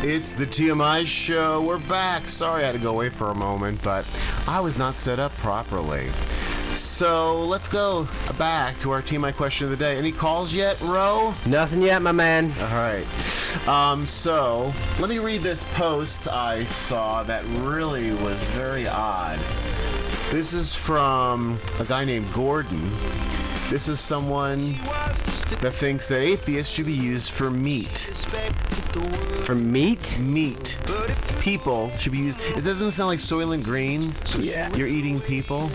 It's the TMI Show. We're back. Sorry I had to go away for a moment, but I was not set up properly. So let's go back to our TMI question of the day. Any calls yet, Ro? Nothing yet, my man. All right. So let me read this post I saw that really was very odd. This is from a guy named Gordon. This is someone that thinks that atheists should be used for meat. For meat? Meat. People should be used. It doesn't sound like Soylent Green. Yeah. You're eating people.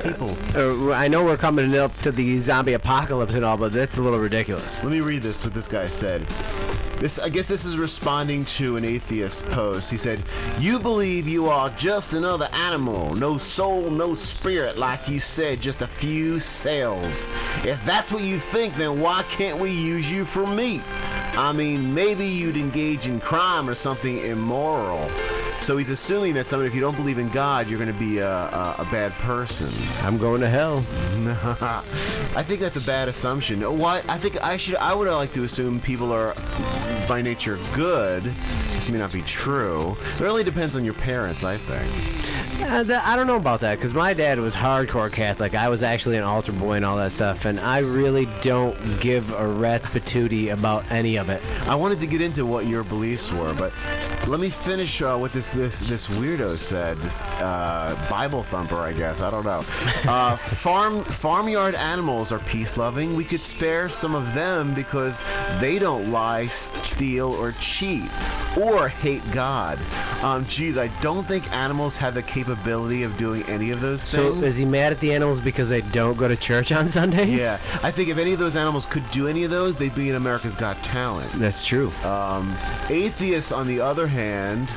People. I know we're coming up to the zombie apocalypse and all, but that's a little ridiculous. Let me read this, what this guy said. I guess this is responding to an atheist post. He said, "You believe you are just another animal. No soul, no spirit, like you said, just a few cells. If that's what you think, then why can't we use you for meat? I mean, maybe you'd engage in crime or something immoral." So he's assuming that if you don't believe in God, you're going to be a bad person. I'm going to hell. I think that's a bad assumption. Why? I would like to assume people are by nature good. This may not be true. It really depends on your parents, I think. I don't know about that, because my dad was hardcore Catholic. I was actually an altar boy and all that stuff, and I really don't give a rat's patootie about any of it. I wanted to get into what your beliefs were, but let me finish what this weirdo said. This Bible thumper, I guess. I don't know. Farmyard animals are peace-loving. We could spare some of them because they don't lie, steal, or cheat, or hate God. Geez, I don't think animals have the capability of doing any of those things. So is he mad at the animals because they don't go to church on Sundays? Yeah, I think if any of those animals could do any of those, they'd be in America's Got Talent. That's true. Atheists, on the other hand,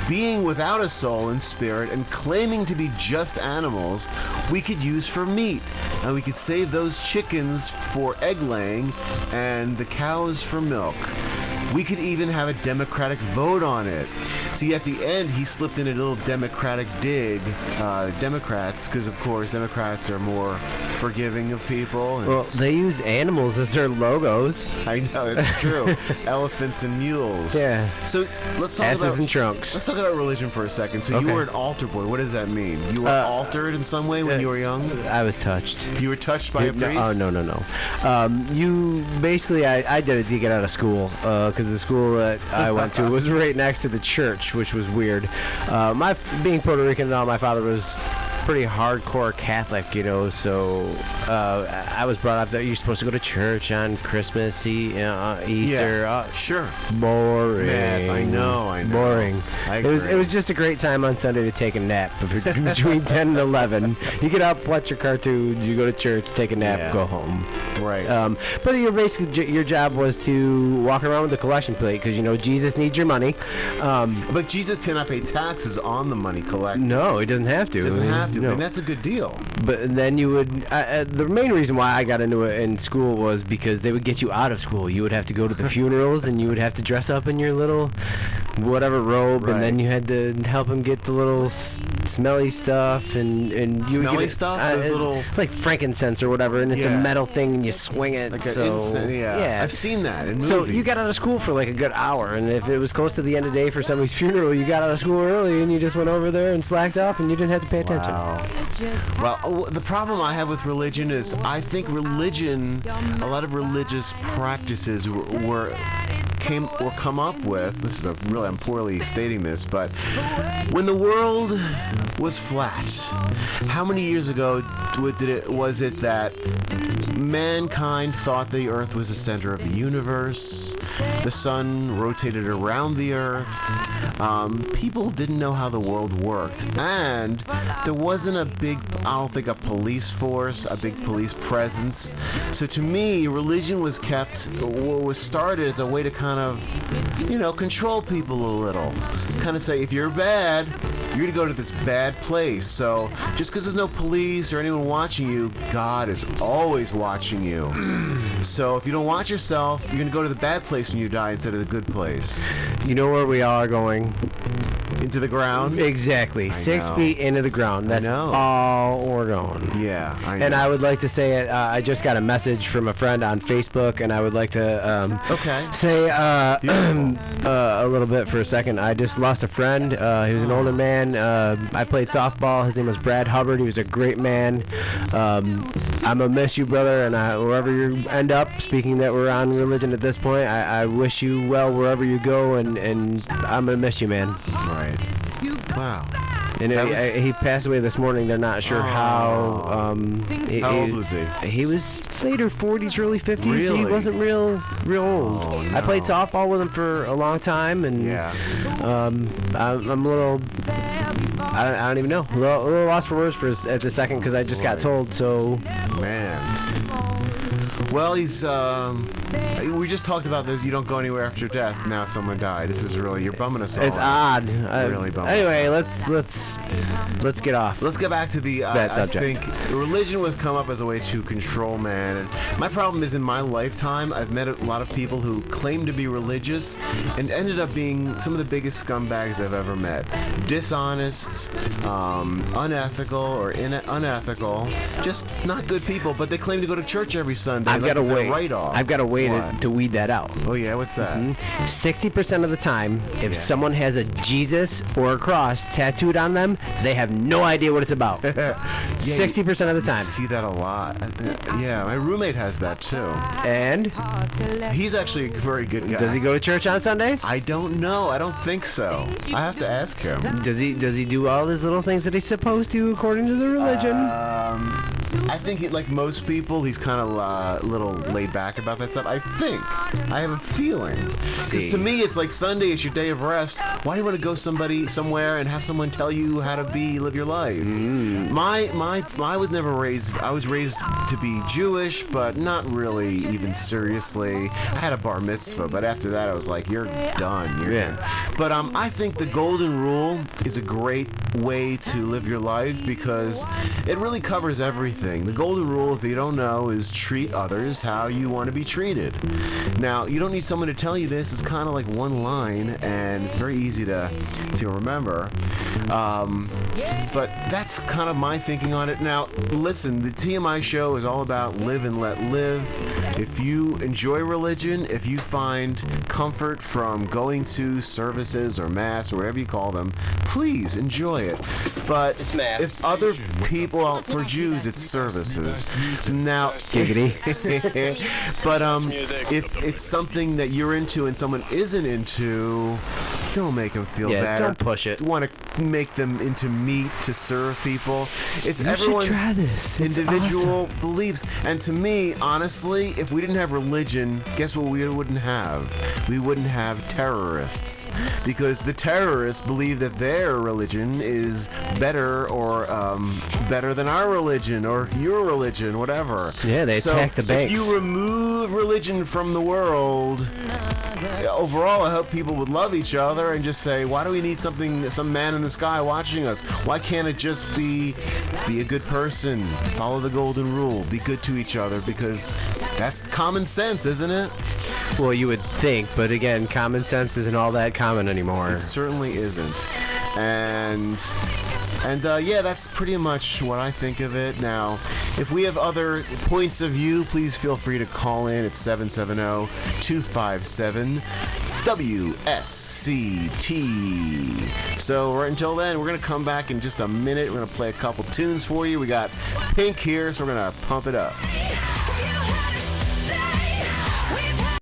being without a soul and spirit and claiming to be just animals, we could use for meat. And we could save those chickens for egg laying and the cows for milk. We could even have a Democratic vote on it. See, at the end, he slipped in a little Democratic dig. Democrats, because of course, Democrats are more forgiving of people. Well, they use animals as their logos. I know, that's true. Elephants and mules. Yeah. So let's talk Asses about and trunks. Let's talk about religion for a second. So Okay. you were an altar boy. What does that mean? You were altered in some way when you were young? I was touched. You were touched by a priest? Oh, no. You basically, I did it to get out of school, because the school that I went to was right next to the church, which was weird. Being Puerto Rican and all, my father was pretty hardcore Catholic, so I was brought up that you're supposed to go to church on Christmas, Easter. Yeah, sure. Boring. Yes, I know. Boring. I agree. It was just a great time on Sunday to take a nap between 10 and 11. You get up, watch your cartoons, you go to church, take a nap, go home. Right. But your job was to walk around with a collection plate because Jesus needs your money. But Jesus cannot pay taxes on the money collected. No, he doesn't have to. He doesn't have to. No. And that's a good deal. But then you would. The main reason why I got into it in school was because they would get you out of school. You would have to go to the funerals and you would have to dress up in your little whatever robe, and then you had to help him get the little smelly stuff and you smelly would get stuff. Those little like frankincense or whatever, and it's a metal thing and you swing it. Like so yeah, I've seen that in movies. So you got out of school for like a good hour, and if it was close to the end of the day for somebody's funeral, you got out of school early and you just went over there and slacked off and you didn't have to pay attention. Well, the problem I have with religion is I think a lot of religious practices were come up with. This is I'm poorly stating this, but when the world was flat, how many years ago was it that mankind thought the Earth was the center of the universe? The sun rotated around the Earth. People didn't know how the world worked, and there wasn't a police force, a big police presence. So to me, religion was started as a way to kind of, control people a little. Kind of say, if you're bad, you're going to go to this bad place. So just because there's no police or anyone watching you, God is always watching you. So if you don't watch yourself, you're going to go to the bad place when you die instead of the good place. You know where we all are going? into the ground. Exactly. 6 know. feet into the ground. That's all we're going. Yeah, I know. And I would like to say it. I just got a message from a friend on Facebook, and I would like to say a little bit for a second. I just lost a friend. He was an older man. I played softball. His name was Brad Hubbard. He was a great man. I'm gonna miss you, brother, and wherever you end up. Speaking that we're on religion at this point, I wish you well wherever you go, and I'm gonna miss you, man. Right. Wow. And he passed away this morning. They're not sure how. How old was he? He was later 40s, early 50s. Really? He wasn't real old. Oh, no. I played softball with him for a long time, and I'm a little. I don't even know. A little lost for words at the second because I just got told. So. Man. Well, he's. We just talked about this. You don't go anywhere after death. Now someone died. This is really. You're bumming us all. It's odd. Really bumming. Anyway, let's get off. Let's get back to the that subject. I think religion was come up as a way to control man. And my problem is in my lifetime, I've met a lot of people who claim to be religious and ended up being some of the biggest scumbags I've ever met. Dishonest, unethical or unethical, just not good people. But they claim to go to church every Sunday. I've got a way. Write-off. I've got a way to weed that out. Oh yeah, what's that? 60% of the time, if someone has a Jesus or a cross tattooed on them, they have no idea what it's about. 60% of the time. See that a lot. Yeah, my roommate has that too. And he's actually a very good guy. does he go to church on Sundays? I don't know. I don't think so. I have to ask him. Does he do all these little things that he's supposed to according to the religion? I think, like most people, he's kind of a little laid back about that stuff. I think. I have a feeling. Because to me, it's like Sunday is your day of rest. Why do you want to go somewhere and have someone tell you how to live your life? I was never raised. I was raised to be Jewish, but not really even seriously. I had a bar mitzvah, but after that, I was like, you're done. You're done. But I think the golden rule is a great way to live your life because it really covers everything. The golden rule, if you don't know, is treat others how you want to be treated. Now, you don't need someone to tell you this. It's kind of like one line, and it's very easy to remember. But that's kind of my thinking on it. Now, listen, the TMI show is all about live and let live. If you enjoy religion, if you find comfort from going to services or mass or whatever you call them, please enjoy it. But if other people, well, for Jews, it's services. Now, giggity. But if it's something that you're into and someone isn't into, don't make them feel bad. Don't push it. Want to make them into meat to serve people. It's everyone's individual beliefs. And to me, honestly, if we didn't have religion, guess what we wouldn't have? We wouldn't have terrorists. Because the terrorists believe that their religion is better or better than our religion or your religion, whatever. Yeah, they attack the banks. If you remove religion from the world, overall, I hope people would love each other and just say, why do we need some man in the sky watching us? Why can't it just be a good person, follow the golden rule, be good to each other? Because that's common sense, isn't it? Well, you would think, but again, common sense isn't all that common anymore. It certainly isn't. And yeah, that's pretty much what I think of it. Now, if we have other points of view, please feel free to call in at 770-257-WSCT. So until then, we're going to come back in just a minute. We're going to play a couple tunes for you. We got Pink here, so we're going to pump it up.